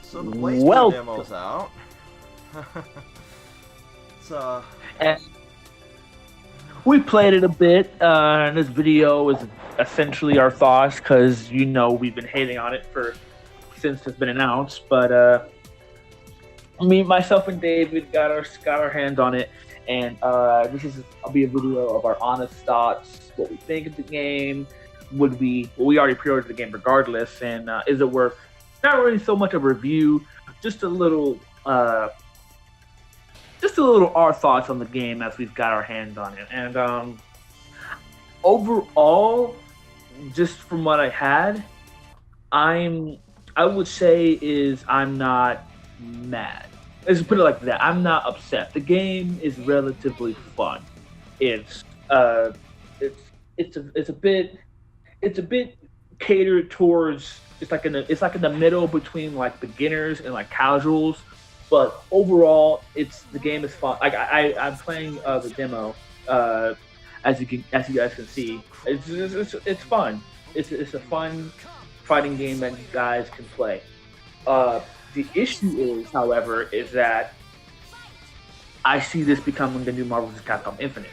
So the BlazBlue demo's out. And we played it a bit. And this video is essentially our thoughts because we've been hating on it since it's been announced. But me, myself, and David got our hands on it, and I'll be a video of our honest thoughts, what we think of the game. We already pre-ordered the game regardless, and is it worth? Not really so much a review, just a little our thoughts on the game as we've got our hands on it. And overall, just from what I had, I would say I'm not mad. Let's put it like that. I'm not upset. The game is relatively fun. It's a bit catered towards. It's like in the middle between like beginners and like casuals, but overall, the game is fun. Like I'm playing the demo, as you guys can see. It's fun. It's a fun fighting game that you guys can play. The issue is, however, is that I see this becoming the new Marvel vs. Capcom Infinite,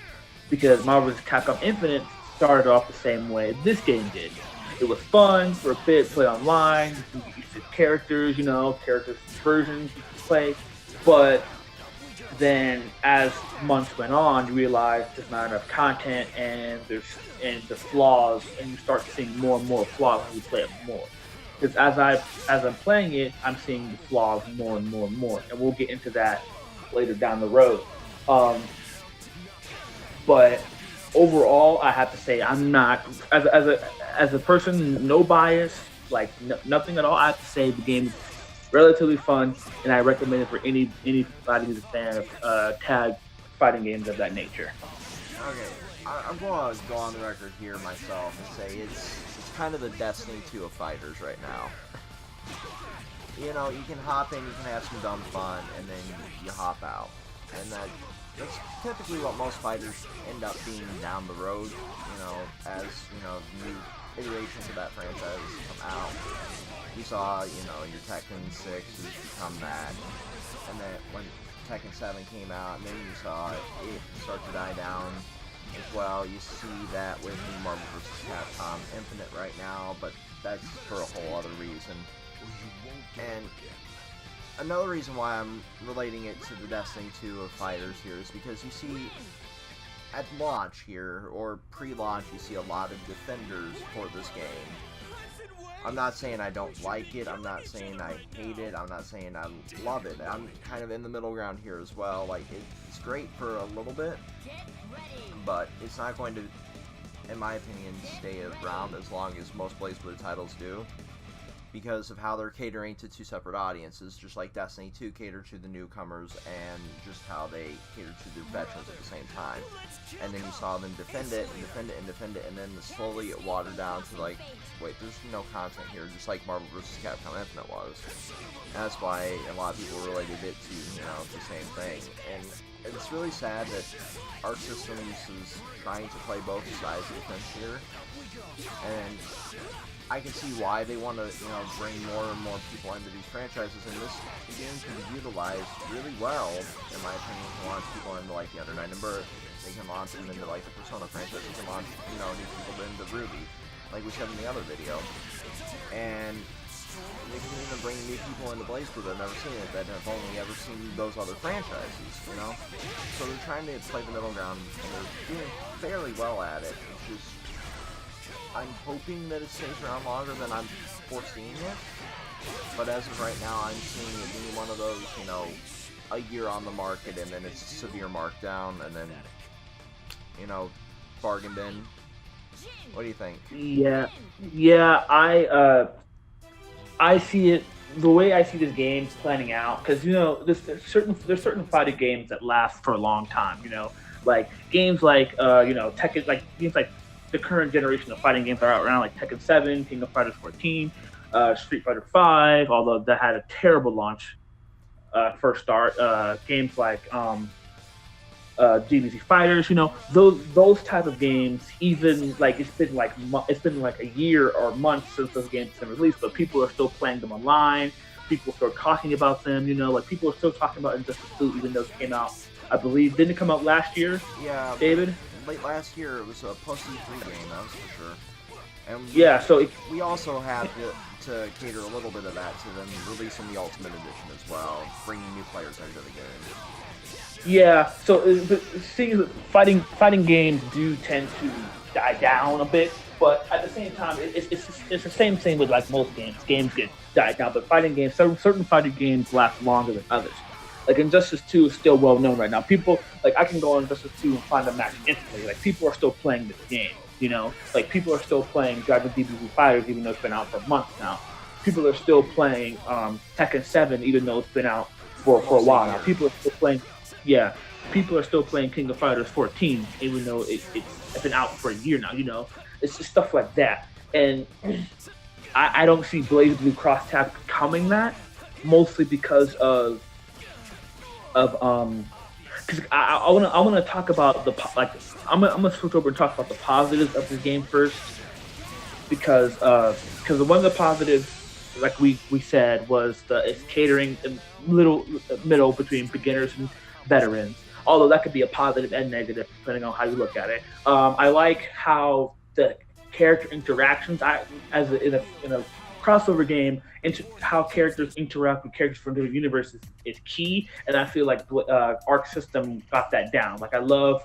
because Marvel vs. Capcom Infinite started off the same way this game did. It was fun for a bit, play online, you can get used to characters, versions you can play. But then as months went on, you realize there's not enough content and the flaws, and you start seeing more and more flaws when you play it more. Because as I'm playing it, I'm seeing the flaws more and more and more, and we'll get into that later down the road. But overall, I have to say I'm not as a person, no bias, like nothing at all. I have to say the game is relatively fun, and I recommend it for anybody who's a fan of tag fighting games of that nature. Okay, I'm going to go on the record here myself and say it's kind of the Destiny 2 of fighters right now. You can hop in, you can have some dumb fun, and then you hop out. And that's typically what most fighters end up being down the road, as, new iterations of that franchise come out. You saw, your Tekken 6 has become that. And then when Tekken 7 came out, and then you saw it start to die down as well. You see that with Marvel vs. Capcom Infinite right now, but that's for a whole other reason. And another reason why I'm relating it to the Destiny 2 of fighters here is because you see at launch here, or pre-launch, you see a lot of defenders for this game. I'm not saying I don't like it, I'm not saying I hate it, I'm not saying I love it. I'm kind of in the middle ground here as well. Like, it's great for a little bit, but it's not going to, in my opinion, stay around as long as most BlazBlue titles do, because of how they're catering to two separate audiences, just like Destiny 2 catered to the newcomers, and just how they catered to the veterans at the same time. And then you saw them defend it, and defend it, and defend it, and then slowly it watered down to like, wait, there's no content here, just like Marvel vs. Capcom Infinite was. And that's why a lot of people related it to, the same thing. And it's really sad that Arc Systems is trying to play both sides of the fence here. And I can see why they want to, bring more and more people into these franchises, and this game can be utilized really well, in my opinion, to launch people into, like, the Under Night and Birth. They can launch them into, like, the Persona franchise. They can launch, new people into Ruby, like we said in the other video. And they can even bring new people into BlazBlue that have never seen it, that have only ever seen those other franchises, So they're trying to play the middle ground, and they're doing fairly well at it. It's just, I'm hoping that it stays around longer than I'm foreseeing it, but as of right now, I'm seeing it being one of those, a year on the market, and then it's severe markdown, and then, bargain bin. What do you think? Yeah, I see it the way I see this game planning out, because there's certain fighting games that last for a long time. Like games like Tekken, like games like the current generation of fighting games are out around, like Tekken 7, King of Fighters 14, Street Fighter 5, although that had a terrible launch first start. Games like DBZ Fighters, those type of games. Even like it's been like a year or months since those games have been released, but people are still playing them online. people start talking about them. Like people are still talking about Injustice 2 even though it came out, I believe, didn't it come out last year? Yeah, David. Late last year, it was a post E3 game, that was for sure. And yeah, so we also had to cater a little bit of that to them releasing the Ultimate Edition as well, bringing new players into the game. Yeah, so seeing that fighting games do tend to die down a bit, but at the same time, it's the same thing with like most games. Games get died down, but fighting games, certain fighting games last longer than others. Like Injustice 2 is still well known right now. People I can go on Injustice 2 and find a match instantly. Like people are still playing this game. Like people are still playing Dragon DBZ Fighters even though it's been out for months now. People are still playing Tekken 7 even though it's been out for a while now. People are still playing. Yeah, people are still playing King of Fighters 14, even though it's been out for a year now. It's just stuff like that, and I don't see BlazBlue Cross Tag becoming that, mostly because of because I wanna talk about I'm gonna switch over and talk about the positives of this game first, because one of the positives, like we said, was it's catering in middle between beginners and veterans, although that could be a positive and negative depending on how you look at it. I like how the character interactions, in a crossover game, how characters interact with characters from different universes is key, and I feel like Arc System got that down. Like I love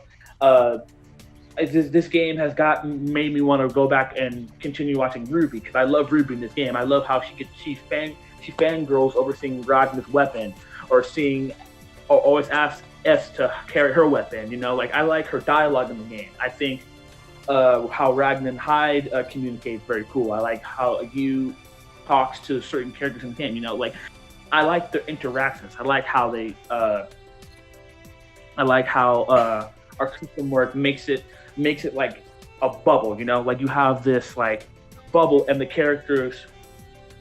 this game has made me want to go back and continue watching Ruby, because I love Ruby in this game. I love how she fangirls over seeing Ragnar's weapon, or always asks S to carry her weapon. Like I like her dialogue in the game. I think how Ragnar and Hyde communicate very cool. I like how you talks to certain characters in the game. Like I like their interactions. I like how they our system work makes it like a bubble. Like you have this like bubble and the characters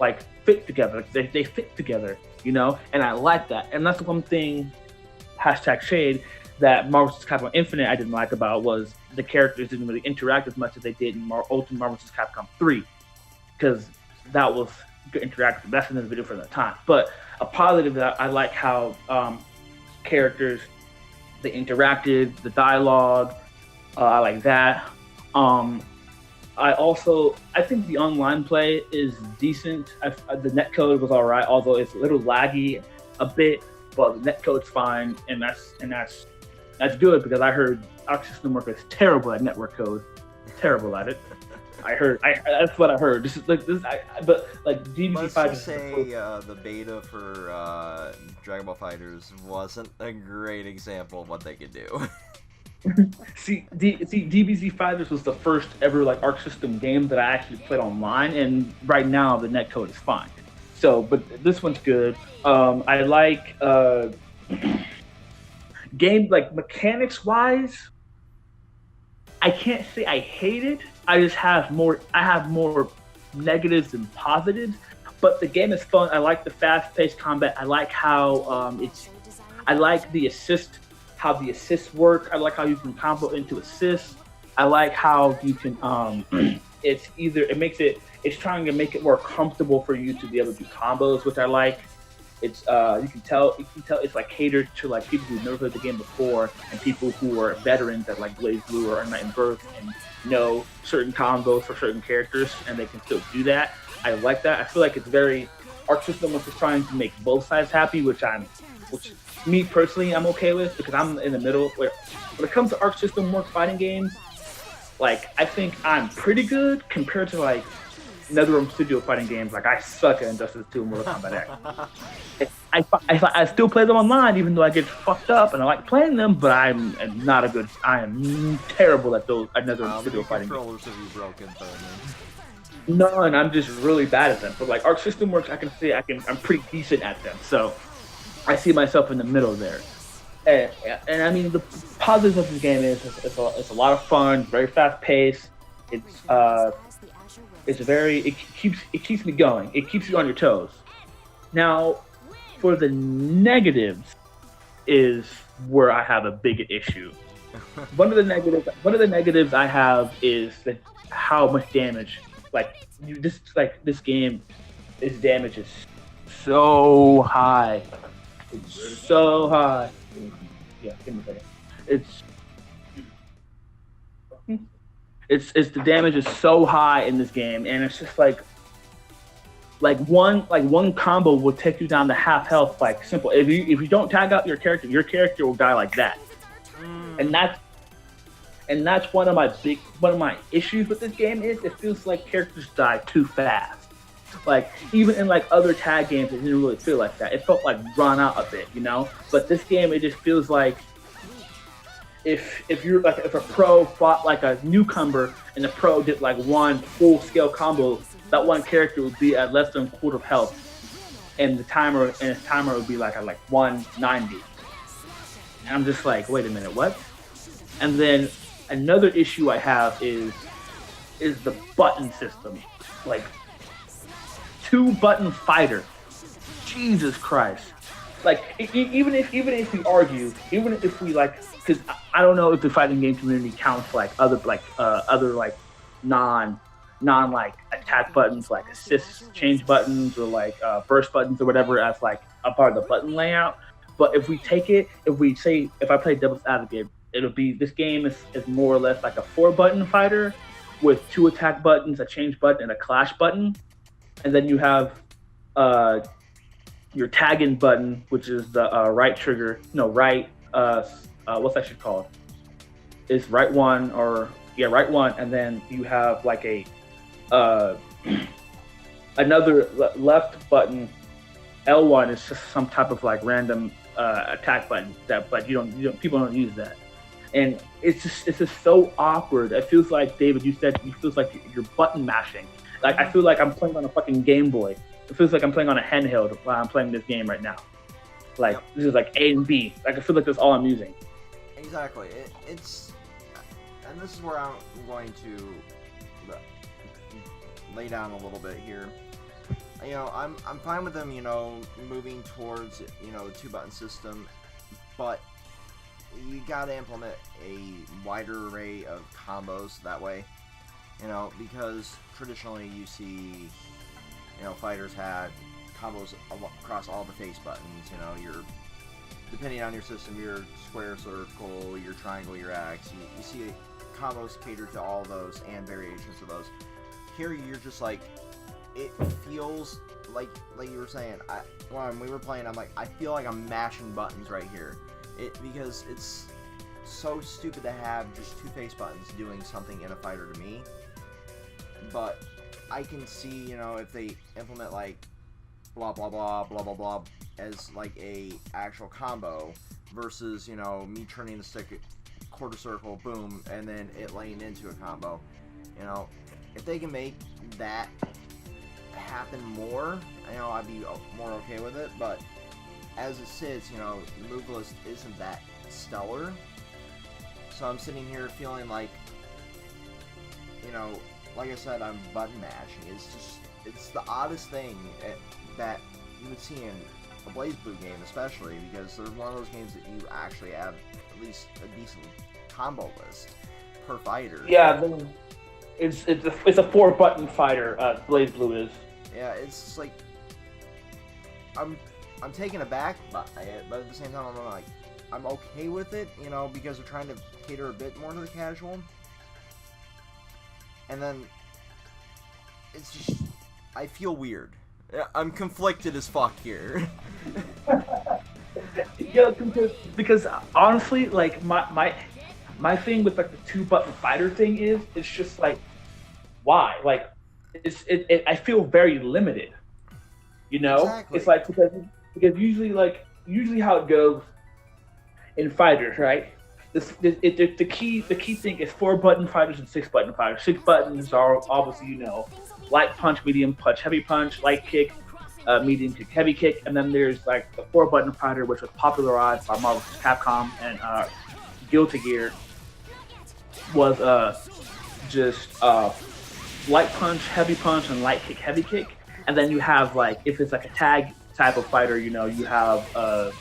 like fit together. They fit together. And I like that. And that's the one thing, #shade, that Marvel vs. Capcom Infinite I didn't like about was the characters didn't really interact as much as they did in Ultimate Marvel vs. Capcom 3, because that was good interaction. That's another video for that time. But a positive that I like how characters, they interacted, the dialogue, I like that. I think the online play is decent. The netcode was all right, although it's a little laggy a bit, but the netcode's fine, and that's good, because I heard Arc System Worker is terrible at network code, terrible at it. That's what I heard. But DBZ Let's Fighters. Just say the beta for Dragon Ball FighterZ wasn't a great example of what they could do. See, DBZ Fighters was the first ever like Arc System game that I actually played online, and right now the netcode is fine. So, but this one's good. I like game like mechanics wise. I can't say I hate it. I have more negatives than positives. But the game is fun. I like the fast-paced combat. I like how I like the assist. How the assists work. I like how you can combo into assists. I like how you can it's trying to make it more comfortable for you to be able to do combos, which I like. It's you can tell it's like catered to like people who've never played the game before, and people who are veterans at like BlazBlue or Night and Birth and know certain combos for certain characters, and they can still do that. I like that. I feel like it's very Arc System was trying to make both sides happy, which me personally, I'm okay with, because I'm in the middle. When it comes to Arc System work fighting games, like I think I'm pretty good compared to like NetherRealm Studio fighting games. Like I suck at Injustice 2 and Mortal Kombat X. I still play them online, even though I get fucked up and I like playing them. But I am terrible at those NetherRealm Studio fighting games. Controllers have you broken, No, and I'm just really bad at them. But like Arc System works, I can say I'm pretty decent at them. So I see myself in the middle there. And I mean, the positives of this game is it's a lot of fun, very fast paced. It keeps me going. It keeps you on your toes. Now, for the negatives is where I have a big issue. One of the negatives I have is how much damage. This game, its damage is so high. It's so high. Yeah, give me a second. It's it's the damage is so high in this game, and it's just like one combo will take you down to half health. Like simple. If you don't tag out your character will die like that. And that's one of my issues with this game is it feels like characters die too fast. Like even in like other tag games, it didn't really feel like that. It felt like run out a bit, you know. But this game, it just feels like if a pro fought like a newcomer and the pro did like one full scale combo, that one character would be at less than a quarter of health, and his timer would be like at like 190. And I'm just like, wait a minute, what? And then another issue I have is the button system, like 2-button fighter. Jesus Christ! Like even if we argue, even if we like, because I don't know if the fighting game community counts like other non like attack buttons, like assist change buttons or like burst buttons or whatever as like a part of the button layout. But if I play devil's advocate, it'll be this game is more or less like a 4-button fighter with 2 attack buttons, a change button, and a clash button, and then you have your tagging button, which is the right trigger. No, right. What's that shit called? It's right one, and then you have like a another left button. L1 is just some type of like random attack button but people don't use that, and it's just so awkward. It feels like, David, you said it feels like you're button mashing. Like I feel like I'm playing on a fucking Game Boy. It feels like I'm playing on a handheld while I'm playing this game right now. Like this is like A and B. Like I feel like that's all I'm using. Exactly. It's and this is where I'm going to lay down a little bit here. You know, I'm fine with them, you know, moving towards, you know, a 2-button system, but you gotta implement a wider array of combos that way, you know, because traditionally you see, you know, fighters had combos across all the face buttons, you know, depending on your system, your square, circle, your triangle, your X, you see combos catered to all those and variations of those. Here you're just like, it feels like you were saying, when we were playing, I'm like, I feel like I'm mashing buttons right here. Because it's so stupid to have just 2 face buttons doing something in a fighter to me. But I can see, you know, if they implement like blah blah blah blah blah blah as like a actual combo versus, you know, me turning the stick quarter circle, boom, and then it laying into a combo. You know, if they can make that happen more, you know, I'd be more okay with it. But as it sits, you know, the move list isn't that stellar. So I'm sitting here feeling like, you know, like I said, I'm button mashing. It's the oddest thing that you would see in a BlazBlue game, especially because they're one of those games that you actually have at least a decent combo list per fighter. Yeah, it's a 4-button fighter. BlazBlue is. Yeah, it's just like I'm taken aback by it, but at the same time I'm okay with it, you know, because they're trying to cater a bit more to the casual. And then it's just, I feel weird. I'm conflicted as fuck here. Yeah, because honestly, like my thing with like the 2-button fighter thing is, it's just like, why? Like, I feel very limited. You know, Exactly. It's like because usually how it goes in fighters, right? The key thing is 4-button fighters and 6-button fighters. 6 buttons are obviously, you know, light punch, medium punch, heavy punch, light kick, medium kick, heavy kick, and then there's like the 4-button fighter, which was popularized by Marvel vs. Capcom and Guilty Gear, was just light punch, heavy punch, and light kick, heavy kick. And then you have like, if it's like a tag type of fighter, you know, you have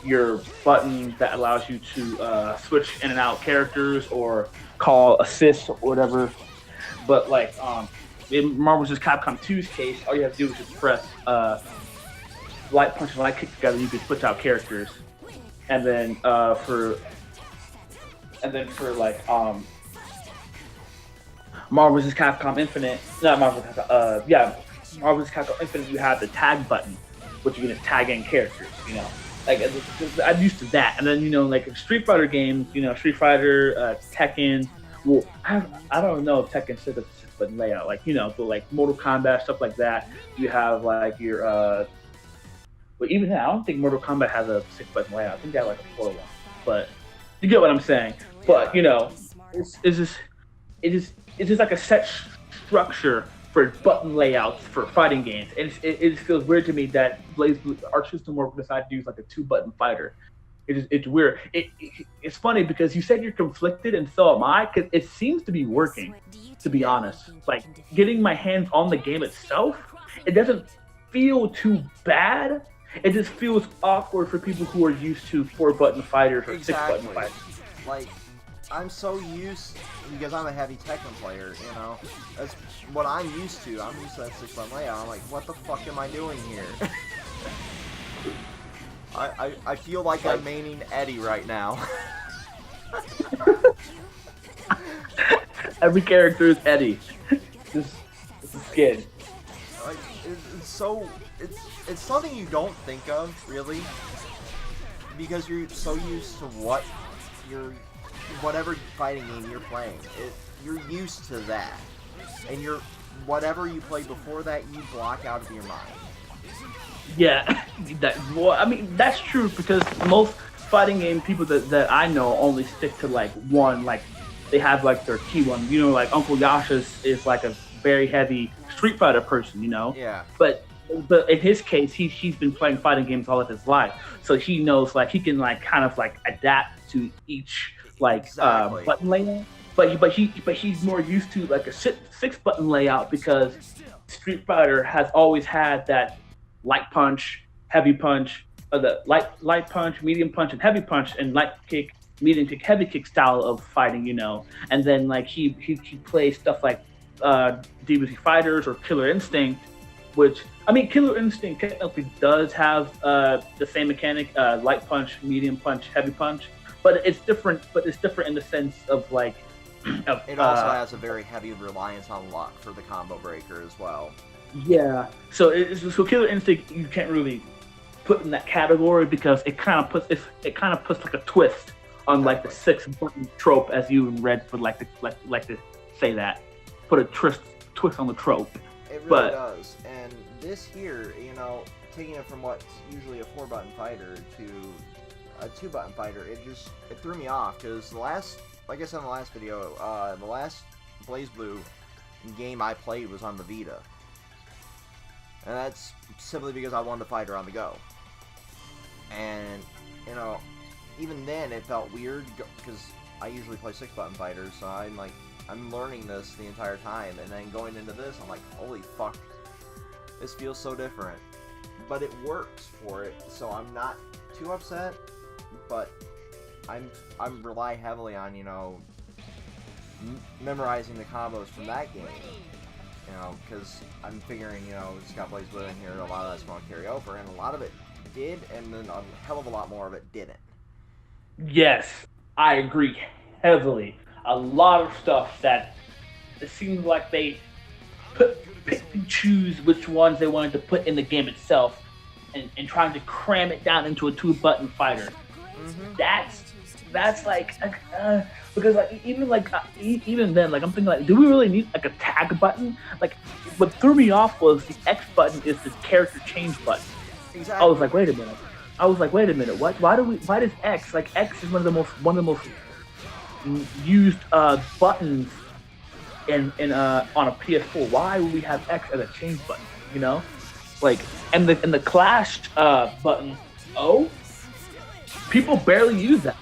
your button that allows you to switch in and out characters or call assists or whatever. But like in Marvel vs. Capcom 2's case, all you have to do is just press light punch and light kick together, you could switch out characters, and then for like Marvel vs. Capcom Infinite, not Marvel vs. Capcom, Marvel vs. Capcom Infinite, you have the tag button, which you can just tag in characters, you know. Like, I'm used to that. And then, you know, like in Street Fighter games, you know, Street Fighter, Tekken, well, I don't know if Tekken says it's a 6-button layout. Like, you know, but like Mortal Kombat, stuff like that, you have like your, but even now, I don't think Mortal Kombat has a 6-button layout. I think they have like a 4-1. But you get what I'm saying. But, you know, it's just like a set structure for button layouts for fighting games. And it just feels weird to me that BlazBlue Arc System Works decided to use like a 2-button fighter. It's weird. It's funny because you said you're conflicted, and so am I, because it seems to be working, to be honest. Like, getting my hands on the game itself, it doesn't feel too bad. It just feels awkward for people who are used to 4-button fighters or 6-button fighters. Like, I'm so used, because I'm a heavy Tekken player, you know, that's what I'm used to. I'm used to that 6-button layout. I'm like, what the fuck am I doing here? I feel like I'm maining Eddie right now. Every character is Eddie. It's a skin. Like, it's something you don't think of, really, because you're so used to whatever fighting game you're playing. You're used to that, and whatever you played before that, you block out of your mind. Yeah, I mean, that's true, because most fighting game people that I know only stick to like one, like they have like their key one. You know, like Uncle Yasha's is like a very heavy Street Fighter person, you know? Yeah. But in his case, he's been playing fighting games all of his life, so he knows like he can like kind of like adapt to each like button layout. But he's more used to like a 6-button layout, because Street Fighter has always had that light punch, heavy punch, the light punch, medium punch, and heavy punch, and light kick, medium kick, heavy kick style of fighting, you know. And then like he plays stuff like DBZ Fighters or Killer Instinct, which, I mean, Killer Instinct technically does have the same mechanic, light punch, medium punch, heavy punch, but it's different. But it's different in the sense of like. It also has a very heavy reliance on luck for the combo breaker as well. Yeah, so Killer Instinct you can't really put in that category, because it kind of puts like a twist on like the 6-button trope, as you read for like to say that, put a twist on the trope. It really does. And this here, you know, taking it from what's usually a 4-button fighter to a 2-button fighter, it threw me off, because like I said in the last video, the last BlazBlue game I played was on the Vita. And that's simply because I wanted to fight her on the go. And, you know, even then it felt weird, because I usually play 6-button fighters, so I'm learning this the entire time, and then going into this, I'm like, holy fuck, this feels so different. But it works for it, so I'm not too upset, but I'm rely heavily on, you know, memorizing the combos from that game. You know, because I'm figuring, you know, it's got BlazBlue in here, a lot of that's going to carry over, and a lot of it did, and then a hell of a lot more of it didn't. Yes, I agree heavily. A lot of stuff that it seemed like they pick and choose which ones they wanted to put in the game itself, and trying to cram it down into a 2-button fighter. Mm-hmm. That's like, because like even then, like I'm thinking like, do we really need like a tag button? Like, what threw me off was the X button is the character change button. Exactly. I was like, wait a minute, what? Why does X, like X is one of the most used buttons in on a PS4. Why would we have X as a change button? You know, like, and the Clash button O. People barely use that.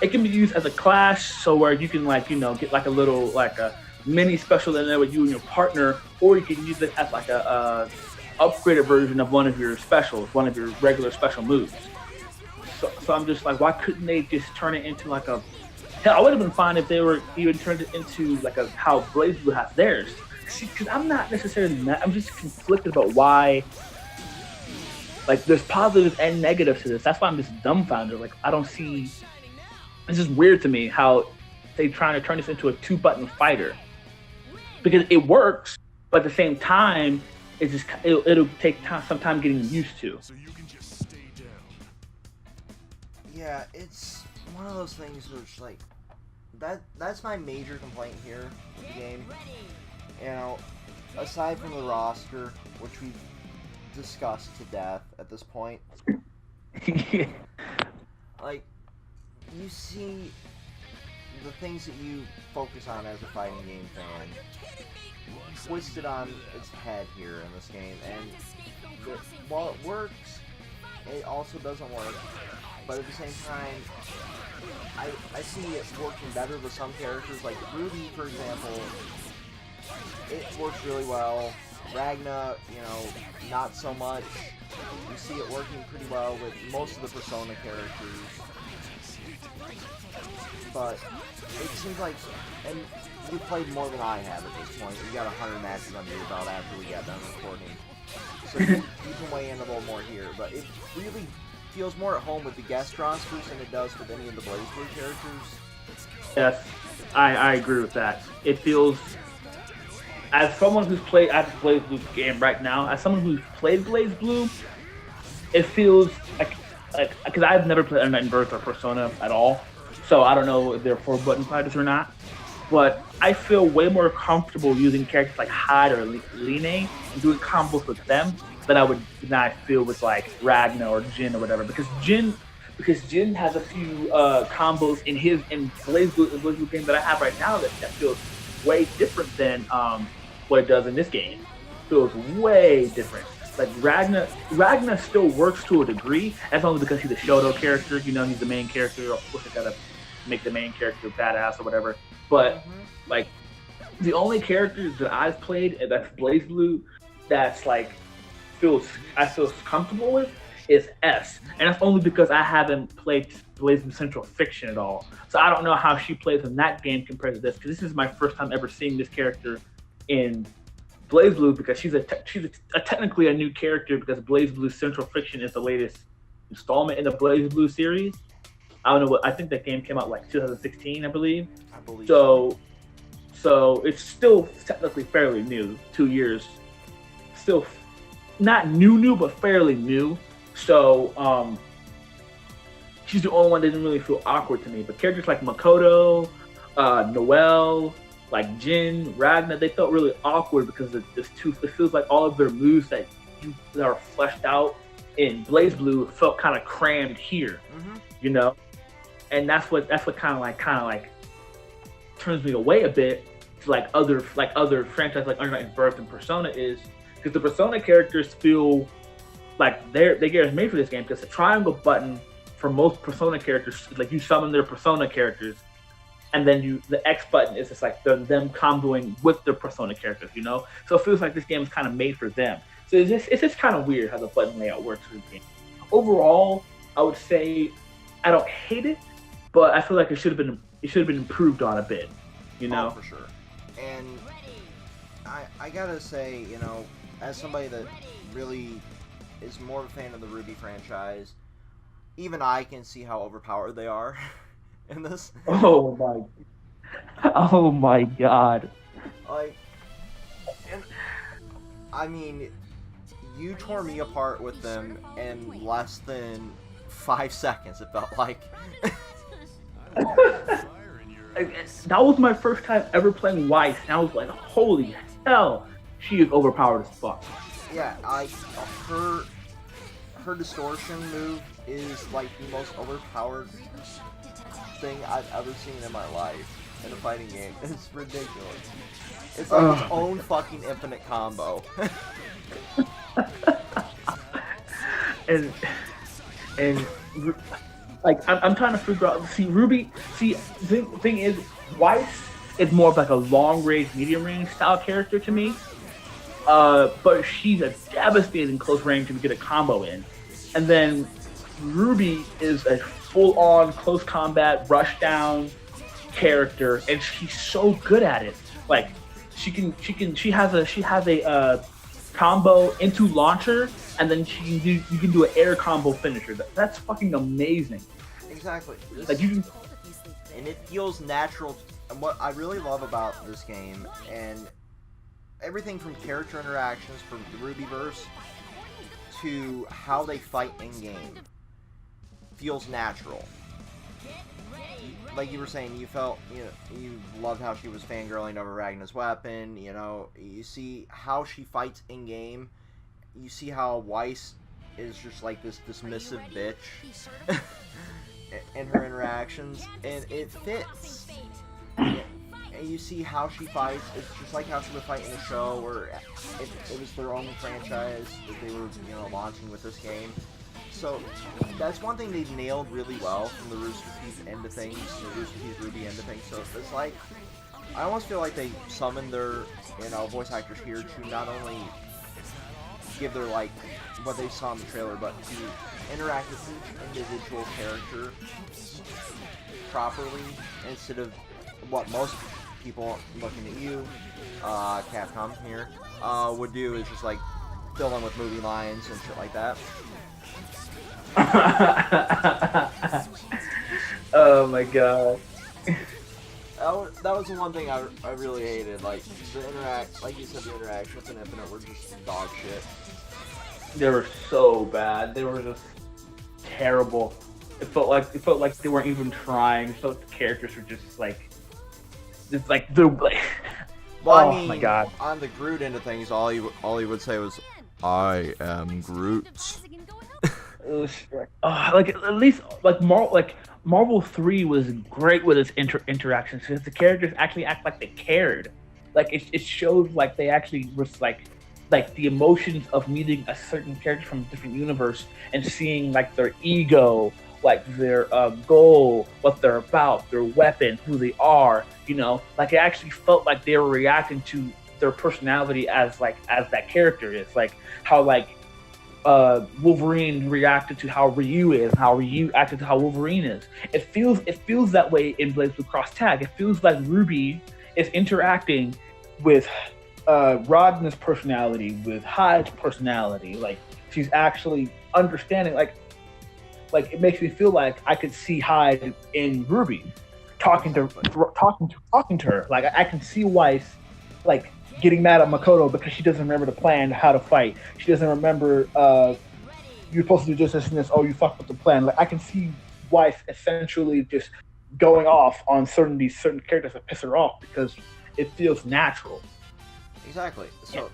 It can be used as a clash, so where you can, like, you know, get like a little, like a mini special in there with you and your partner, or you can use it as like a upgraded version of one of your specials, one of your regular special moves. So I'm just like, why couldn't they just turn it into like a? Hell, I would have been fine if they were even turned it into like how BlazBlue has theirs. See, because I'm not necessarily mad. I'm just conflicted about why Like there's positives and negatives to this. That's why I'm just dumbfounded. Like I don't see. It's just weird to me how they trying to turn this into a 2-button fighter because it works, but at the same time, it's just it'll take some time getting used to. Yeah, it's one of those things where it's like that's my major complaint here with the game. You know, aside from the roster, which we've discussed to death at this point, like you see the things that you focus on as a fighting game fan twisted on its head here in this game, and while it works, it also doesn't work. But at the same time, I see it working better with some characters, like Ruby, for example. It works really well. Ragna, you know, not so much. You see it working pretty well with most of the Persona characters. But it seems like, and you played more than I have at this point. You got 100 matches under your belt after we got done recording. So you can weigh in a little more here. But it really feels more at home with the guest rosters than it does with any of the BlazBlue characters. Yes, I agree with that. It feels, as someone who's played at the BlazBlue game right now, as someone who's played BlazBlue, it feels like because I've never played Unite Birth or Persona at all, so I don't know if they're 4-button fighters or not. But I feel way more comfortable using characters like Hyde or Line and doing combos with them than I feel with like Ragna or Jin or whatever. Because Jin has a few combos in BlazBlue game that I have right now that feels way different than what it does in this game. It feels way different. Like Ragna still works to a degree. That's only because he's a Shoto character. You know, he's the main character. Of course, they gotta make the main character badass or whatever. But like the only characters that I've played that's BlazBlue that's like I feel comfortable with is S, and that's only because I haven't played BlazBlue Central Fiction at all. So I don't know how she plays in that game compared to this, because this is my first time ever seeing this character in BlazBlue, because she's technically a new character, because BlazBlue Central Fiction is the latest installment in the BlazBlue series. I don't know I think that game came out like 2016, I believe. So it's still technically fairly new, 2 years. Still not new, but fairly new. So she's the only one that didn't really feel awkward to me. But characters like Makoto, Noelle, like Jin, Ragna, they felt really awkward because it feels like all of their moves that are fleshed out in BlazBlue felt kind of crammed here, you know. And that's what kind of like turns me away a bit to like other franchises like Unite Birth and Persona is, because the Persona characters feel like they get made for this game, because the triangle button for most Persona characters, like you summon their Persona characters, and then the X button is just like them comboing with their Persona characters, you know. So it feels like this game is kind of made for them. So it's just kind of weird how the button layout works for this game. Overall, I would say I don't hate it, but I feel like it should have been improved on a bit, you know. Oh, for sure. And I gotta say, you know, as somebody that really is more of a fan of the Ruby franchise, even I can see how overpowered they are in this. Oh my god. Like, and I mean, you tore me apart with them in less than 5 seconds, it felt like. That was my first time ever playing Weiss, and I was like, holy hell, she is overpowered as fuck. Yeah, her distortion move is like the most overpowered thing I've ever seen in my life in a fighting game. It's ridiculous. It's like its own fucking infinite combo. and like I'm trying to figure out. See, Ruby. See, the thing is, Weiss is more of like a long range, medium range style character to me. But she's a devastating close range to get a combo in. And then Ruby is a full on close combat rush down character, and she's so good at it. Like she has a combo into launcher and then you can do an air combo finisher. That's fucking amazing. Exactly. Like you can, and it feels natural. And what I really love about this game, and everything from character interactions from the Rubyverse to how they fight in game, feels natural. Like you were saying, you felt, you loved how she was fangirling over Ragna's weapon. You see how she fights in game. You see how Weiss is just like this dismissive bitch in her interactions, and it fits. And you see how she fights. It's just like how she would fight in a show, or it was their own franchise that they were, launching with this game. So that's one thing they nailed really well from the Rooster Teeth end of things, the Rooster Teeth Ruby end of things. So it's like, I almost feel like they summoned their, voice actors here to not only give their, like, what they saw in the trailer, but to interact with each individual character properly, instead of what most people looking at you, Capcom here, would do, is just, like, fill in with movie lines and shit like that. Oh my god. That was the one thing I really hated. Like the like you said, the interactions in Infinite were just dog shit. They were so bad. They were just terrible. It felt like they weren't even trying. It felt like the characters were just like they're like. Well, oh I mean, my god. On the Groot end of things, all he would say was, "I am Groot." Like at least Marvel 3 was great with its interactions because the characters actually act like they cared. Like it showed like they actually was like the emotions of meeting a certain character from a different universe and seeing like their ego, like their goal, what they're about, their weapon, who they are. Like it actually felt like they were reacting to their personality as that character is. Like how Wolverine reacted to how Ryu is, and how Ryu acted to how Wolverine is. It feels that way in BlazBlue Cross Tag. It feels like Ruby is interacting with Rodden's personality, with Hyde's personality. Like she's actually understanding. Like it makes me feel like I could see Hyde in Ruby, talking to her. Like I can see Weiss, like, getting mad at Makoto because she doesn't remember the plan, how to fight. She doesn't remember you're supposed to do this and this. Oh, you fucked up the plan. Like I can see Weiss essentially just going off on certain characters that piss her off because it feels natural. Exactly. So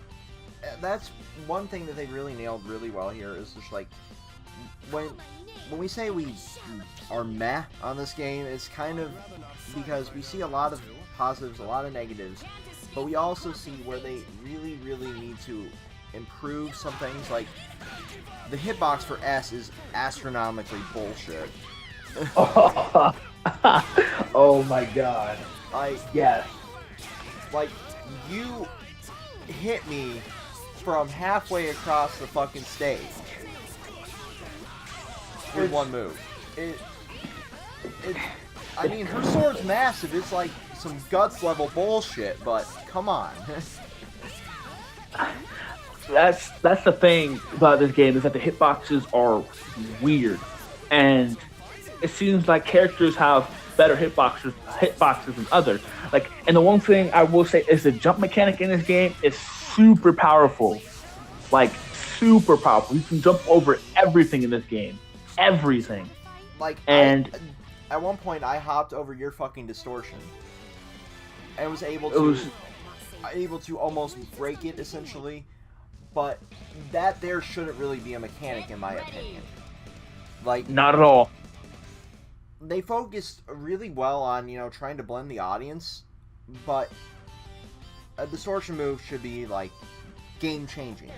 that's one thing that they really nailed really well here, is just like when we say we are meh on this game, it's kind of because we see a lot of positives, a lot of negatives. But we also see where they really, really need to improve some things. Like, the hitbox for S is astronomically bullshit. Oh my god. Yes. Like, you hit me from halfway across the fucking stage with one move. I mean, her sword's massive. It's like some guts level bullshit, but come on. That's the thing about this game, is that the hitboxes are weird, and it seems like characters have better hitboxes than others. Like, and the one thing I will say is the jump mechanic in this game is super powerful. Like, super powerful. You can jump over everything in this game. Everything. Like, and at one point I hopped over your fucking distortion and was able to almost break it, essentially. But that there shouldn't really be a mechanic, in my opinion. Like, not at all. They focused really well on, trying to blend the audience, but a distortion move should be, like, game-changing.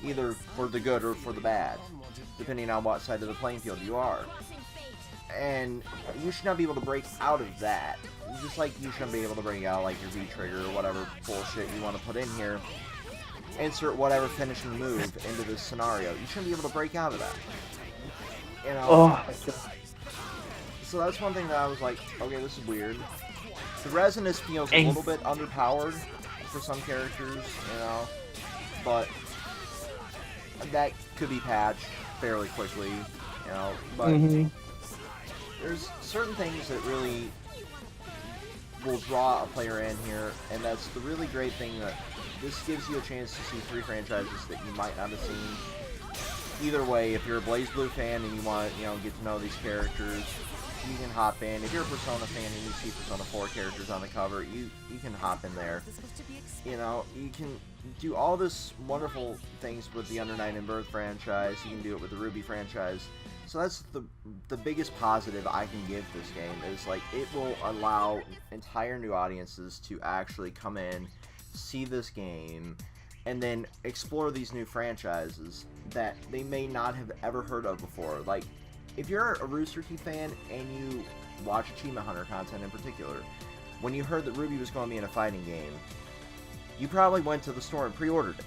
Either for the good or for the bad, depending on what side of the playing field you are. And you should not be able to break out of that. Just like you shouldn't be able to break out, like, your V-trigger or whatever bullshit you want to put in here. Insert whatever finishing move into this scenario. You shouldn't be able to break out of that. Oh my god. So that's one thing that I was like, okay, this is weird. The resonance feels a little bit underpowered for some characters, but that could be patched fairly quickly, but there's certain things that really will draw a player in here, and that's the really great thing, that this gives you a chance to see 3 franchises that you might not have seen. Either way, if you're a BlazBlue fan and you want to, get to know these characters, you can hop in. If you're a Persona fan and you see Persona 4 characters on the cover, you can hop in there. You can do all this wonderful things with the Under Night in Birth franchise. You can do it with the Ruby franchise. So that's the biggest positive I can give this game, is like it will allow entire new audiences to actually come in, see this game, and then explore these new franchises that they may not have ever heard of before. Like, if you're a Rooster Teeth fan and you watch Achievement Hunter content in particular, when you heard that Ruby was going to be in a fighting game, you probably went to the store and pre-ordered it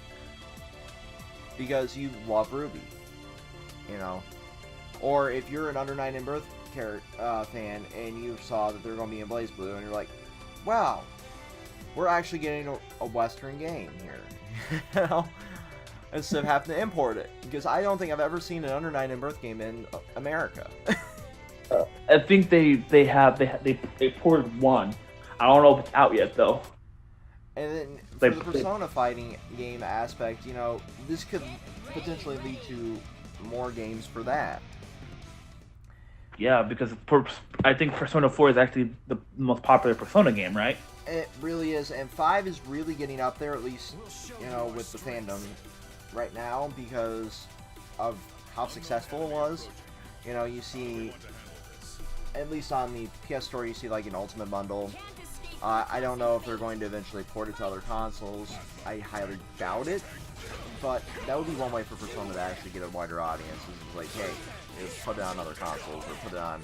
because you love Ruby, Or if you're an Under Night in Birth fan and you saw that they're going to be in BlazBlue, and you're like, wow, we're actually getting a Western game here, instead of having to import it. Because I don't think I've ever seen an Under Night in Birth game in America. I think they ported one. I don't know if it's out yet though. And then for the Persona fighting game aspect, this could potentially lead to more games for that. Yeah, because I think Persona 4 is actually the most popular Persona game, right? It really is, and 5 is really getting up there, at least, with the fandom right now, because of how successful it was. You see, at least on the PS Store, you see like an Ultimate Bundle. I don't know if they're going to eventually port it to other consoles. I highly doubt it, but that would be one way for Persona to actually get a wider audience. Is like, hey, put it on other consoles, or put it on,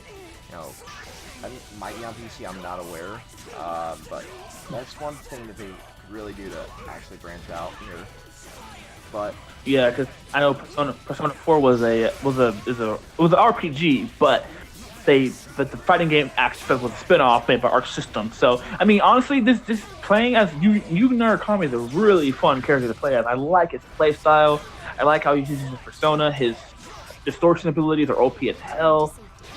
it might be on PC, I'm not aware, but that's one thing that they could really do to actually branch out here. But yeah, because I know Persona 4 was an RPG, but the fighting game aspect was a spin-off made by Arc System. So I mean, honestly, this playing as Yugi Murakami is a really fun character to play as. I like his play style. I like how he uses his persona. His distortion abilities are OP as hell.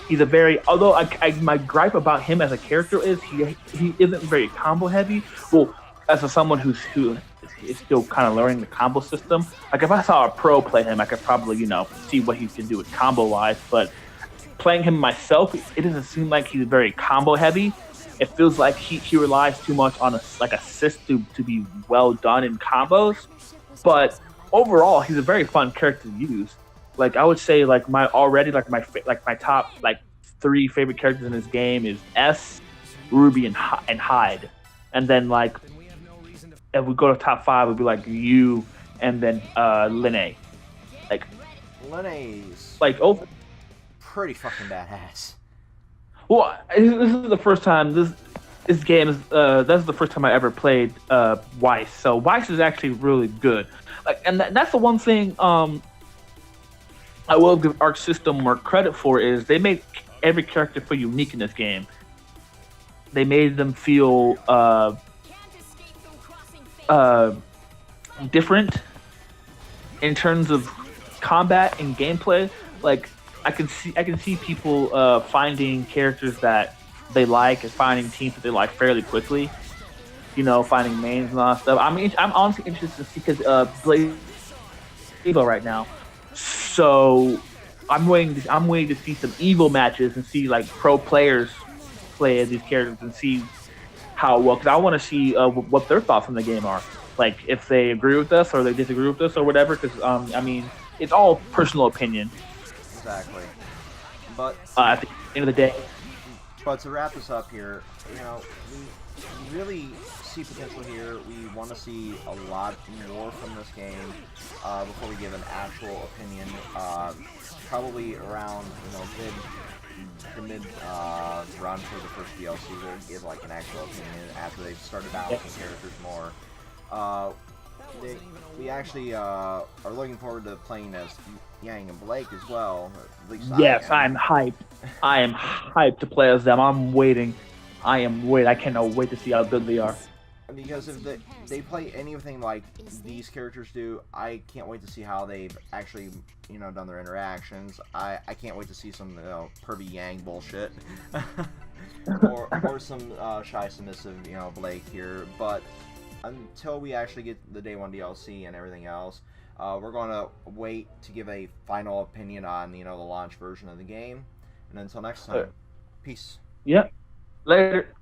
He's a very, although my gripe about him as a character is he isn't very combo heavy. Well, as someone who is still kind of learning the combo system, like if I saw a pro play him, I could probably see what he can do with combo wise. But playing him myself, it doesn't seem like he's very combo heavy. It feels like he relies too much on assist to be well done in combos. But overall, he's a very fun character to use. Like I would say, my top 3 favorite characters in this game is S, Ruby, and Hyde, and then if we go to top 5, it'd be like you, and then Linne. Linne's pretty fucking badass. Well, this is the first time this game is that's the first time I ever played Weiss. So Weiss is actually really good. And that's the one thing I will give Arc System more credit for, is they made every character feel unique in this game. They made them feel different in terms of combat and gameplay. I can see people finding characters that they like and finding teams that they like fairly quickly. Finding mains and all that stuff. I'm honestly interested to see, because Blaze Evo right now. So I'm waiting to see some Evo matches and see pro players play as these characters and see how well. Because I want to see what their thoughts on the game are. If they agree with us or they disagree with us or whatever. Because it's all personal opinion. Exactly. But at the end of the day. But to wrap this up here, we really see potential here. We want to see a lot more from this game before we give an actual opinion. Probably around the mid run for the first DLC, we'll give an actual opinion after they've started balancing characters more. We actually are looking forward to playing as Yang and Blake as well. At least yes, I'm hyped. I am hyped to play as them. I'm waiting. I cannot wait to see how good they are. Because if they play anything like these characters do, I can't wait to see how they've actually, done their interactions. I can't wait to see some, pervy Yang bullshit. or some shy submissive, Blake here. But until we actually get the Day 1 DLC and everything else, we're going to wait to give a final opinion on, the launch version of the game. And until next time, peace. Yep. Later.